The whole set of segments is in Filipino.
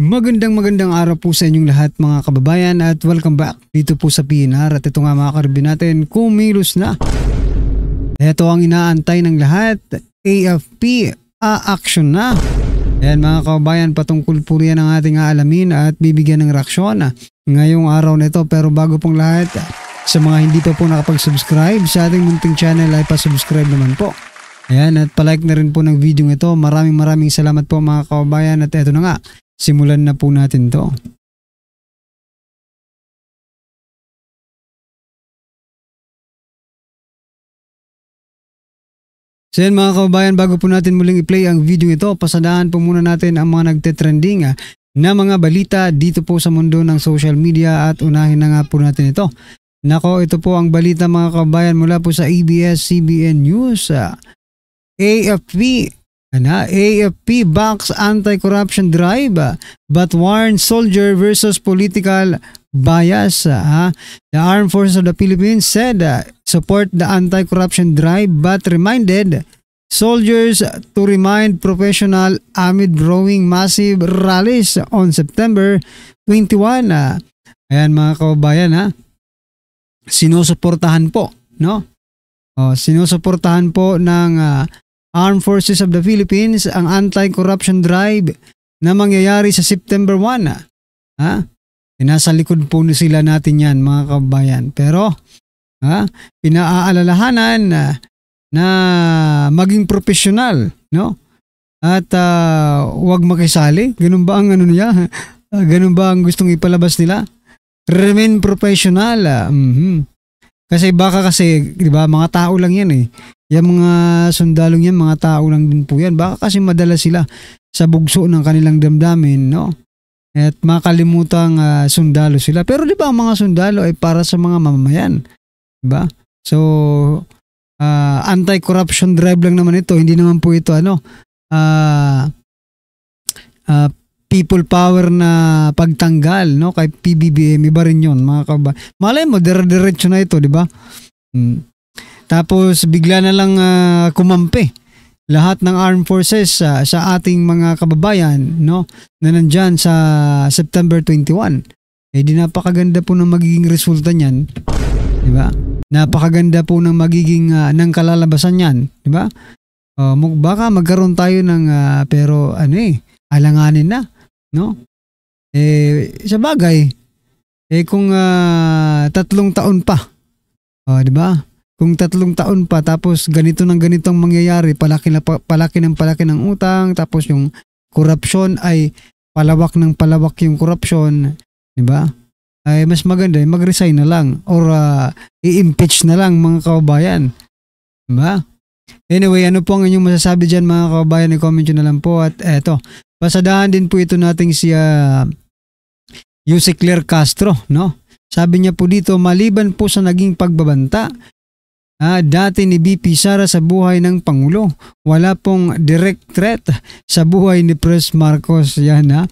Magandang araw po sa inyong lahat mga kababayan at welcome back dito po sa PNR. At ito nga mga karibin natin, kumilos na. Ito ang inaantay ng lahat, AFP, a-action na. Ayan mga kababayan, patungkol po riyan ang ating aalamin at bibigyan ng reaksyon ngayong araw na ito. Pero bago pong lahat, sa mga hindi pa po nakapag-subscribe sa ating munting channel ay pa-subscribe naman po. Ayan, at palike na rin po ng video ito. Maraming salamat po mga kababayan at ito na nga. Simulan na po natin to. So yan mga kababayan, bago po natin muling i-play ang video ito, pasadahan po muna natin ang mga nagte-trending na mga balita dito po sa mundo ng social media at unahin na nga po natin ito. Nako, ito po ang balita mga kababayan mula po sa ABS-CBN News. AFP backs anti-corruption drive but warns soldier versus political bias. The Armed Forces of the Philippines said support the anti-corruption drive but reminded soldiers to remain professional amid growing massive rallies on September 21. Ayan mga kababayan, sinusuportahan po, no? Sinusuportahan po ng Armed Forces of the Philippines ang anti-corruption drive na mangyayari sa September 1. Nasa likod po sila natin yan mga kababayan. Pero pinaaalalahanan na maging professional, no? At huwag makisali. Ganun ba ang ano niya? Ganun ba ang gustong ipalabas nila? Remain professional. Kasi di ba, mga tao lang yan eh. Yung mga sundalong yan, mga tao lang din po yan. Baka kasi madala sila sa bugso ng kanilang damdamin, no? At makalimutang sundalo sila. Pero di ba ang mga sundalo ay para sa mga mamamayan? Diba? So, anti-corruption drive lang naman ito. Hindi naman po ito people power na pagtanggal, no? Kay PBBM, iba rin yun, mga kababayan. Malay mo, diretso na ito, di ba? Tapos bigla na lang kumampi lahat ng armed forces sa ating mga kababayan, no, na nandyan sa September 21. Di napakaganda po ng magiging resulta niyan, di ba? Napakaganda po ng magiging ng kalalabasan niyan, di ba? Baka magkaroon tayo ng pero alanganin na, no? Sa bagay kung 3 taon pa, di ba? Kung 3 taon pa tapos ganito ng ganitong mangyayari, palaki ng utang, tapos yung korupsyon ay palawak yung korupsyon, di ba? Ay mas maganda mag-resign na lang or i-impeach na lang mga kababayan. Di ba? Anyway, ano po ang inyong masasabi dyan mga kababayan? I-comment nyo na lang po. At eto, pasadahan din po ito nating si Jose Claire Castro, no? Sabi niya po dito, maliban po sa naging pagbabanta dati ni BP Sara sa buhay ng Pangulo, wala pong direct threat sa buhay ni Pres Marcos. Yan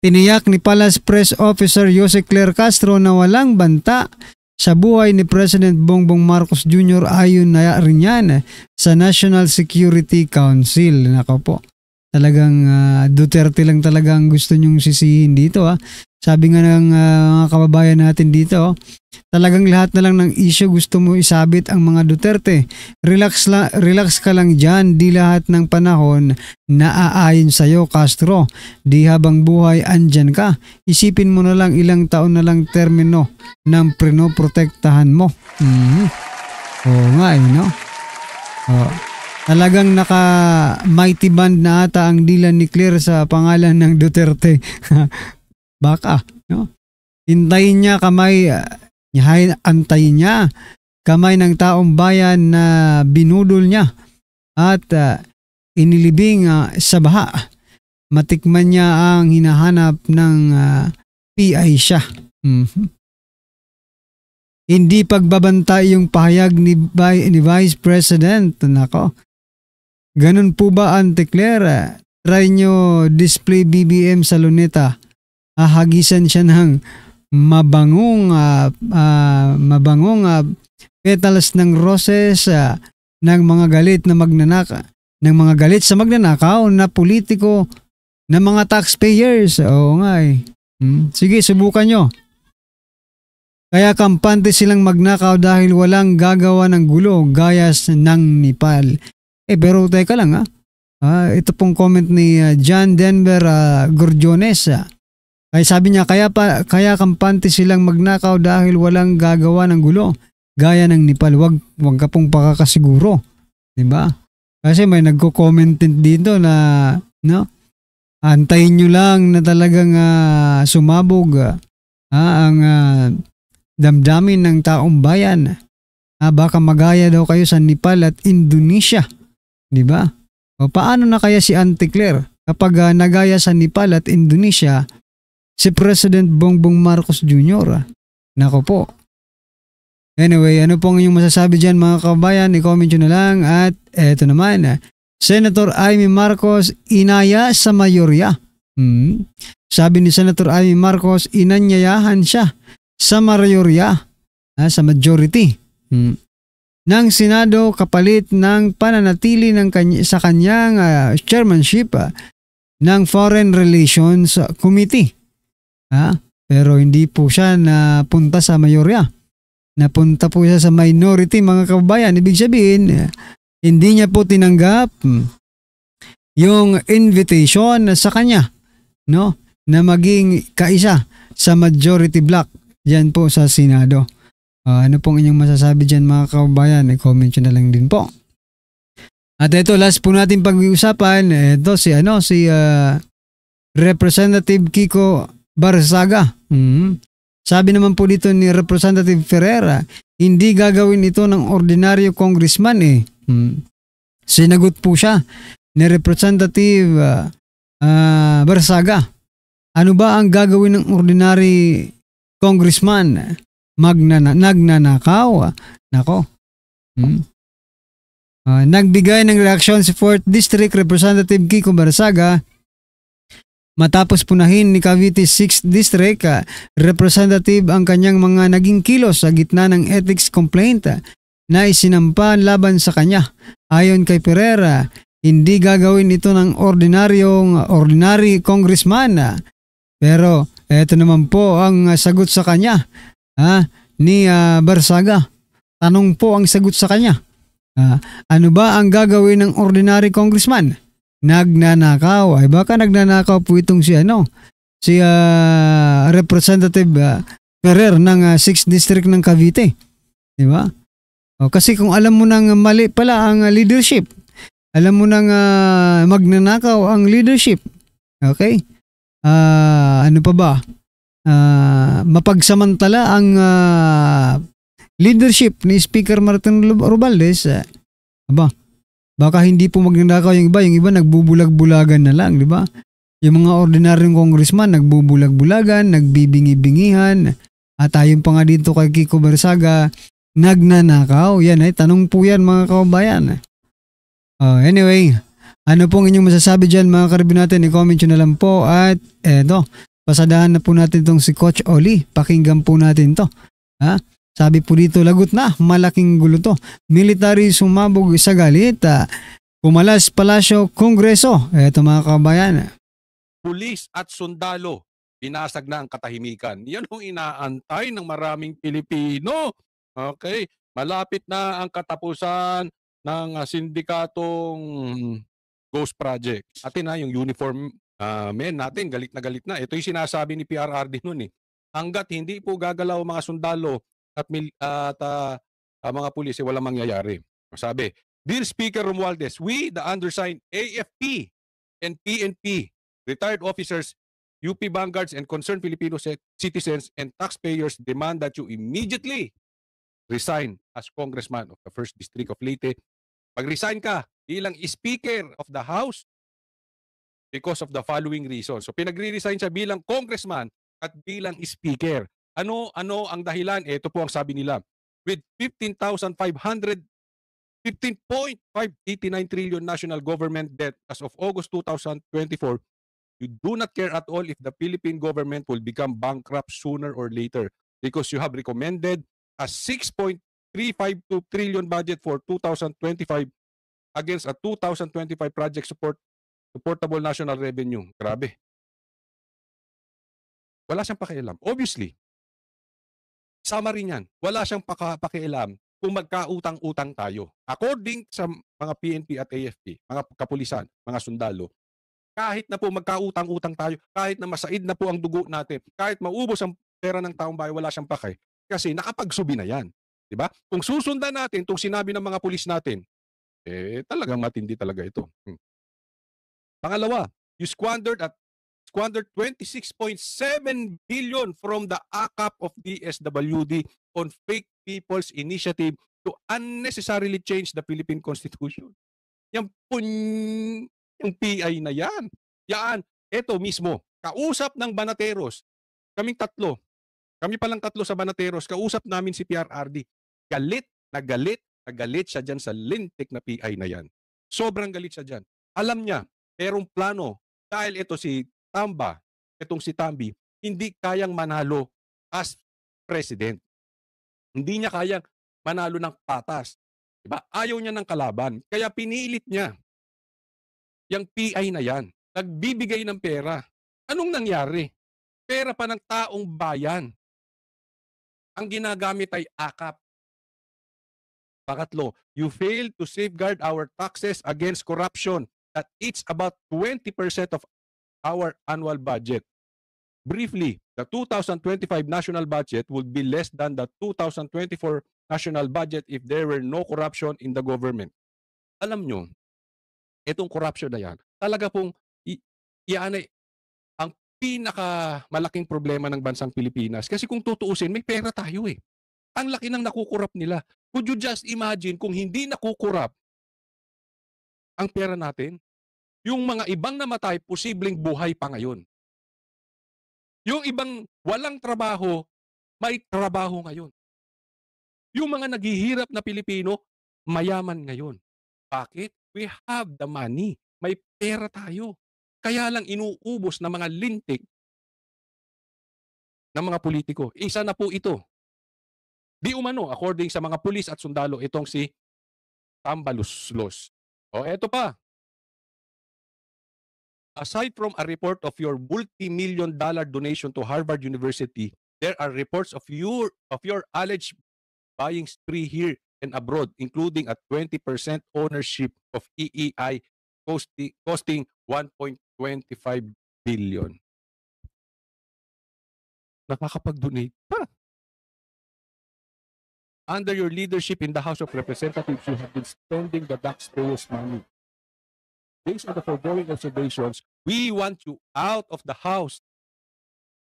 tiniyak ni Palace Press Officer Jose Claire Castro na walang banta sa buhay ni President Bongbong Marcos Jr. ayon na rin yan sa National Security Council. Nako po, talagang Duterte lang talagang gusto nyong sisihin dito. Sabi nga ng mga kababayan natin dito, talagang lahat na lang ng issue gusto mo isabit ang mga Duterte. Relax ka lang dyan, di lahat ng panahon naaayon sa'yo, Castro. Di habang buhay andyan ka. Isipin mo na lang ilang taon na lang termino ng prinoprotektahan mo. Oo nga no? Talagang naka-mighty band na ata ang dila ni Claire sa pangalan ng Duterte. Baka, no? Hintayin niya antayin niya kamay ng taong bayan na binudol niya at inilibing sa baha. Matikman niya ang hinahanap ng PI siya. Hindi pagbabanta yung pahayag ni Vice President. Nako. Ganun po ba, Ante Claire? Try nyo display BBM sa Luneta. Hagisan siya ng mabangong petals ng roses ng mga galit sa magnanakaw na politiko ng mga taxpayers. Oo nga eh. Sige, subukan nyo. Kaya kampante silang magnakaw dahil walang gagawa ng gulo gaya ng Nepal. Pero teka lang ito pong comment ni John Denver Gordiones. Kaya sabi niya, kaya kampante silang magnakaw dahil walang gagawa ng gulo gaya ng Nepal. Wag ka pong pakakasiguro. Diba? Kasi may nagko-comment din dito na antayin nyo lang na talagang sumabog ang damdamin ng taong bayan. Baka magaya daw kayo sa Nepal at Indonesia. Di ba? O paano na kaya si Auntie Claire kapag nagaya sa Nepal at Indonesia si President Bongbong Marcos Jr.? Nako po. Anyway, ano pong inyong masasabi dyan mga kabayan? I-comment nyo na lang. At eto naman, Senator Amy Marcos inaya sa mayorya. Sabi ni Senator Amy Marcos, inanyayahan siya sa mayorya, sa majority ng Senado kapalit ng pananatili sa kanyang chairmanship ng Foreign Relations Committee. Pero hindi po siya napunta sa mayorya. Napunta po siya sa minority mga kababayan. Ibig sabihin, hindi niya po tinanggap yung invitation sa kanya na maging kaisa sa majority block diyan po sa Senado. Ano pong inyong masasabi diyan mga kababayan? I-comment nyo na lang din po. At ito, last po natin pag-uusapan. Ito si Representative Kiko Barzaga. Sabi naman po dito ni Representative Ferreira, hindi gagawin ito ng ordinaryo congressman Sinagot po siya ni Representative Barzaga. Ano ba ang gagawin ng ordinary congressman? Nagnanakaw? Nako. Nagbigay ng reaksyon si 4th District Representative Kiko Barzaga matapos punahin ni Cavite 6th District Representative ang kanyang mga naging kilos sa gitna ng ethics complaint na isinampa laban sa kanya. Ayon kay Ferreira, hindi gagawin ito ng ordinary congressman. Pero eto naman po ang sagot sa kanya ni Barzaga. Tanong po ang sagot sa kanya. Ano ba ang gagawin ng ordinary congressman? Nagnanakaw. Ay baka nagnanakaw po itong si Representative Ferrer ng 6th District ng Cavite. Di ba? Kasi kung alam mo nang mali pala ang leadership, alam mo nang magnanakaw ang leadership. Okay? Ano pa ba? Mapagsamantala ang leadership ni Speaker Martin Romualdez. Baka hindi po magnanakaw yung iba nagbubulag-bulagan na lang, di ba? Yung mga ordinaryong congressman nagbubulag-bulagan, nagbibingi-bingihan. At ayon pa nga dito kay Kiko Barzaga, nagnanakaw. Yan tanong po yan mga kababayan. Anyway, ano pong inyong masasabi dyan mga karibin natin? I-comment nyo na lang po. At eto, pasadahan na po natin itong si Coach Oli. Pakinggan po natin to. Sabi po dito, lagot na, malaking gulo to. Military sumabog sa galit. Pumalas Palasyo, Kongreso. Eto mga kabayan. Pulis at sundalo, binasag na ang katahimikan. Yan ang inaantay ng maraming Pilipino. Okay, malapit na ang katapusan ng sindikatong Ghost Project. Atin yung uniform men natin, galit na. Ito yung sinasabi ni PRRD noon Hanggat hindi po gagalaw mga sundalo at mga pulis, walang mangyayari. Sabi, Dear Speaker Romualdez, we, the undersigned AFP and PNP, retired officers, UP vanguards, and concerned Filipino citizens and taxpayers demand that you immediately resign as Congressman of the 1st District of Leyte. Mag-resign ka bilang Speaker of the House because of the following reasons. So pinagre-resign siya bilang Congressman at bilang Speaker. Ano ang dahilan? Ito po ang sabi nila. With 15.589 trillion national government debt as of August 2024, you do not care at all if the Philippine government will become bankrupt sooner or later because you have recommended a 6.352 trillion budget for 2025 against a 2025 project support Supportable national revenue. Grabe. Wala siyang pakialam. Obviously, summary niyan, wala siyang pakialam kung magkautang-utang tayo. According sa mga PNP at AFP, mga kapulisan, mga sundalo, kahit na po magkautang-utang tayo, kahit na masaid na po ang dugo natin, kahit maubos ang pera ng taong bayan, wala siyang pake. Kasi nakapagsubi na yan. Diba? Kung susundan natin itong sinabi ng mga pulis natin, talagang matindi talaga ito. Pangalawa, you squandered 26.7 billion from the AKAP of DSWD on fake people's initiative to unnecessarily change the Philippine Constitution. Yung PI na yan. Ito mismo, kausap ng Banateros, kami palang tatlo sa Banateros, kausap namin si PRRD. Galit siya dyan sa lintik na PI na yan. Sobrang galit siya dyan. Alam niya, merong plano, dahil ito itong si Tambi, hindi kayang manalo as president. Hindi niya kayang manalo ng patas. Diba? Ayaw niya ng kalaban. Kaya pinilit niya yung PI na yan. Nagbibigay ng pera. Anong nangyari? Pera pa ng taong bayan. Ang ginagamit ay AKAP. Pangatlo, you failed to safeguard our taxes against corruption that eats about 20% of our annual budget. Briefly, the 2025 national budget would be less than the 2024 national budget if there were no corruption in the government. Alam nyo, itong corruption na yan, talaga pong ang pinakamalaking problema ng bansang Pilipinas. Kasi kung tutuusin, may pera tayo eh. Ang laki ng nakukurap nila. Could you just imagine kung hindi nakukurap ang pera natin? Yung mga ibang namatay, posibleng buhay pa ngayon. Yung ibang walang trabaho, may trabaho ngayon. Yung mga naghihirap na Pilipino, mayaman ngayon. Bakit? We have the money. May pera tayo. Kaya lang inuubos ng mga lintik ng mga politiko. Isa na po ito. Di umano, according sa mga pulis at sundalo, itong si Tambaluslos. Eto pa. Aside from a report of your multi-million-dollar donation to Harvard University, there are reports of your alleged buying spree here and abroad, including a 20% ownership of EEI costing 1.25 billion. Nakakapag-donate pa. Under your leadership in the House of Representatives, you have been spending the taxpayers' money. Based on the foregoing observations, we want you out of the House.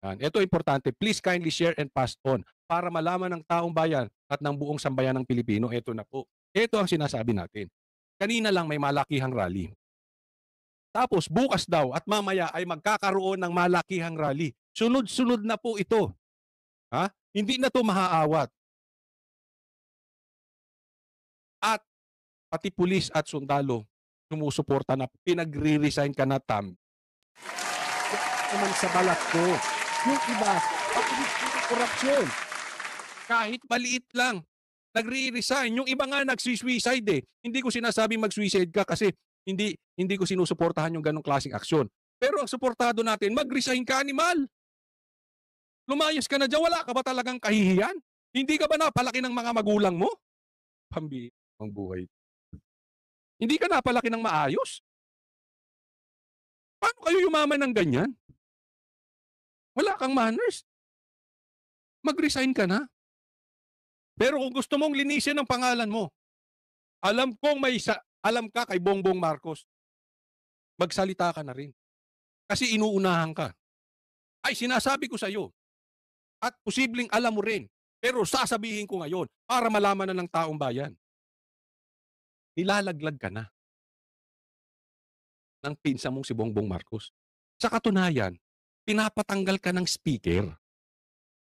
Ito importante. Please kindly share and pass on para malaman ng taong bayan at ng buong sambayan ng Pilipino. Ito na po. Ito ang sinasabi natin. Kanina lang may malakihang rally. Tapos bukas daw at mamaya ay magkakaroon ng malakihang rally. Sunod-sunod na po ito. Hindi na to maaawat. At pati pulis at sundalo sumusuporta na pinagre-resign ka na, Tam. Naman sa balat ko. Yung iba, korupsyon. Kahit maliit lang, nagre-resign. Yung iba nga nagsuicide eh. Hindi ko sinasabing mag-suicide ka kasi hindi ko sinusuportahan yung ganong klaseng aksyon. Pero ang suportado natin, mag-resign ka, animal. Lumayas ka na dyan, wala ka ba talagang kahihiyan? Hindi ka ba napalaki ng mga magulang mo? Pambihira ang buhay. Hindi ka napalaki ng maayos? Paano kayo yumaman ng ganyan? Wala kang manners. Mag-resign ka na. Pero kung gusto mong linisin ang pangalan mo, alam ka kay Bongbong Marcos, magsalita ka na rin. Kasi inuunahan ka. Ay, sinasabi ko sa iyo, at posibleng alam mo rin, pero sasabihin ko ngayon para malaman na ng taong bayan. Nilalaglag ka na ng pinsa mong si Bongbong Marcos. Sa katunayan, pinapatanggal ka ng speaker.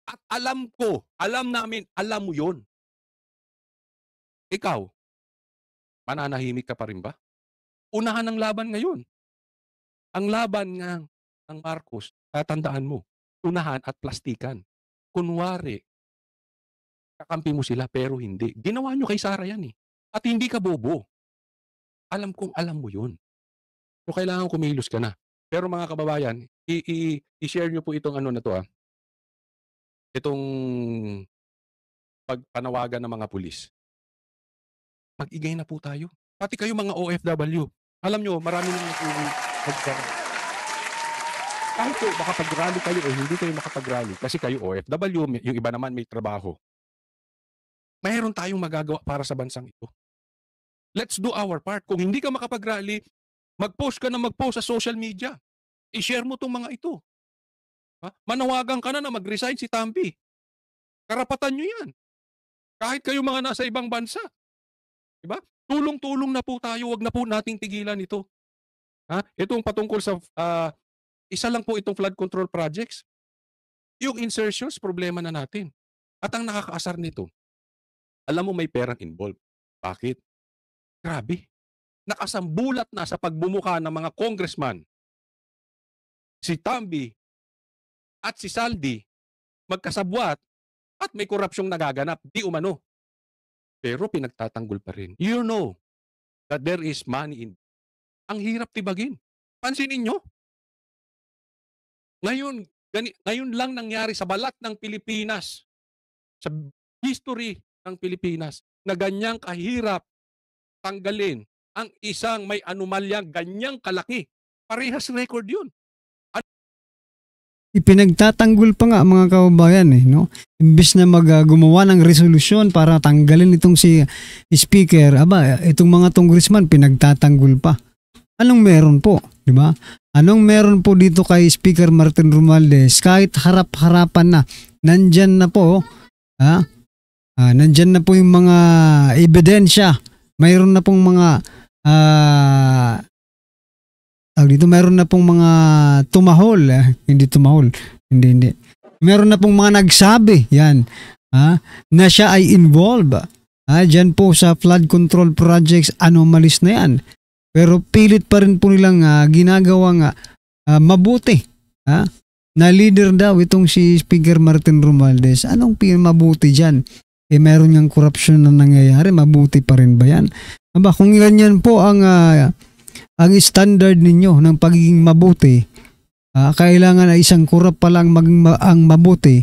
At alam namin, alam mo yun. Ikaw, mananahimik ka pa rin ba? Unahan ang laban ngayon. Ang laban ng Marcos, tatandaan mo, unahan at plastikan. Kunwari, kakampi mo sila pero hindi. Ginawa nyo kay Sara yan eh. At hindi ka bobo. Alam kong alam mo yun. So kailangan kumilos ka na. Pero mga kababayan, i-share nyo po itong ano na to itong pagpanawagan ng mga pulis. Mag-igay na po tayo. Pati kayo mga OFW. Alam nyo, marami nang kahit po makapag-rally kayo o hindi kayo makapag-rally kasi kayo OFW, yung iba naman may trabaho. Mayroon tayong magagawa para sa bansang ito. Let's do our part. Kung hindi ka makapag-rally, mag-post ka na mag-post sa social media. I-share mo itong mga ito. Manawagan ka na mag-resign si Tambi. Karapatan nyo yan. Kahit kayo mga nasa ibang bansa. Diba? Tulong-tulong na po tayo. Huwag na po nating tigilan ito. Itong patungkol sa isa lang po itong flood control projects. Yung insertions, problema na natin. At ang nakakaasar nito, alam mo may perang involved. Bakit? Grabe. Nakasambulat na sa pagbumuka ng mga congressman. Si Tambi at si Saldi magkasabwat at may korupsyong nagaganap. Di umano. Pero pinagtatanggol pa rin. You know that there is money in. Ang hirap tibagin. Pansinin nyo. Ngayon lang nangyari sa balat ng Pilipinas, sa history ng Pilipinas, na ganyang kahirap tanggalin ang isang may anomalyang ganyang kalaki. Parehas record yun. Ipinagtatanggol pa nga mga kababayan no? Imbis na gumawa ng resolusyon para tanggalin itong si speaker, itong mga congressman pinagtatanggol pa. Anong meron po, di ba? Anong meron po dito kay Speaker Martin Romualdez kahit harap-harapan na, nandyan na po, nandyan na po yung mga ebidensya. Mayroon na pong mga mayroon na pong mga tumahol, hindi. Meron na pong mga nagsabi, yan, na siya ay involved. Diyan po sa flood control projects, anomalies na yan. Pero pilit pa rin po nilang ginagawang mabuti. Na leader daw itong si Speaker Martin Romualdez. Anong mabuti dyan? Meron niyang korupsyon na nangyayari, mabuti pa rin ba yan? Kung ganyan po ang standard ninyo ng pagiging mabuti, kailangan ay isang korap pa lang maging ang mabuti,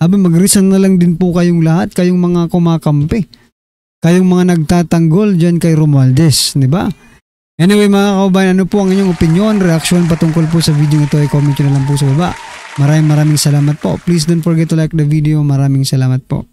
mag-resign na lang din po kayong lahat, kayong mga kumakampi, kayong mga nagtatanggol dyan kay Romualdez, di ba? Anyway mga kaubayan, ano po ang inyong opinion, reaksyon patungkol po sa video ito ay comment nyo na lang po sa baba. Maraming salamat po. Please don't forget to like the video. Maraming salamat po.